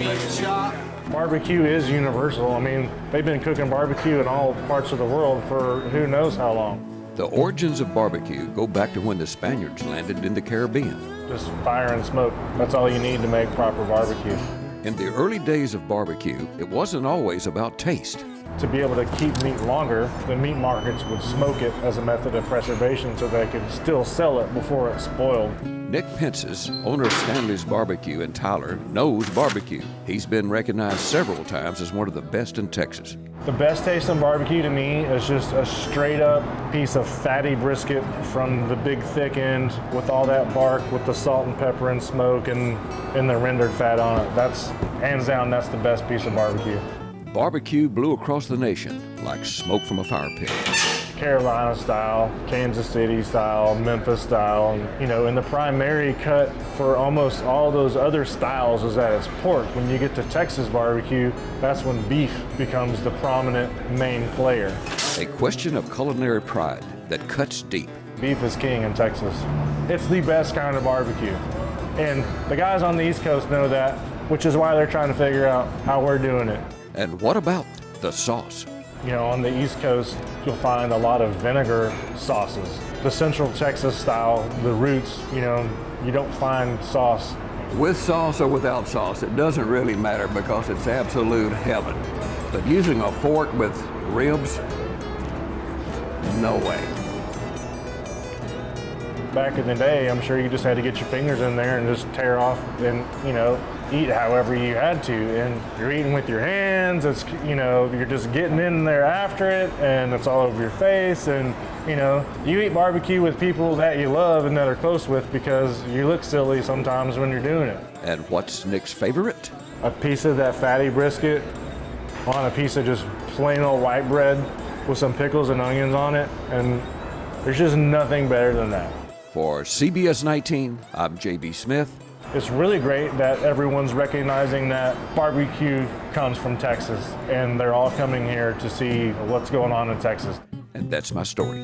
beef chop. Barbecue is universal. I mean, they've been cooking barbecue in all parts of the world for who knows how long. The origins of barbecue go back to when the Spaniards landed in the Caribbean. Just fire and smoke. That's all you need to make proper barbecue. In the early days of barbecue, it wasn't always about taste. To be able to keep meat longer, the meat markets would smoke it as a method of preservation so they could still sell it before it spoiled. Nick Pence's, owner of Stanley's Barbecue in Tyler, knows barbecue. He's been recognized several times as one of the best in Texas. The best taste in barbecue to me is just a straight up piece of fatty brisket from the big thick end with all that bark with the salt and pepper and smoke and the rendered fat on it. That's, hands down, that's the best piece of barbecue. Barbecue blew across the nation like smoke from a fire pit. Carolina style, Kansas City style, Memphis style. You know, and the primary cut for almost all those other styles is that it's pork. When you get to Texas barbecue, that's when beef becomes the prominent main player. A question of culinary pride that cuts deep. Beef is king in Texas. It's the best kind of barbecue. And the guys on the East Coast know that, which is why they're trying to figure out how we're doing it. And what about the sauce? You know, on the East Coast, you'll find a lot of vinegar sauces. The Central Texas style, the roots, you know, you don't find sauce. With sauce or without sauce, it doesn't really matter because it's absolute heaven. But using a fork with ribs, no way. Back in the day, I'm sure you just had to get your fingers in there and just tear off and, you know, eat however you had to. And you're eating with your hands, it's, you know, you're just getting in there after it and it's all over your face. And, you know, you eat barbecue with people that you love and that are close with because you look silly sometimes when you're doing it. And what's Nick's favorite? A piece of that fatty brisket on a piece of just plain old white bread with some pickles and onions on it. And there's just nothing better than that. For CBS 19, I'm J.B. Smith. It's really great that everyone's recognizing that barbecue comes from Texas and they're all coming here to see what's going on in Texas. And that's my story.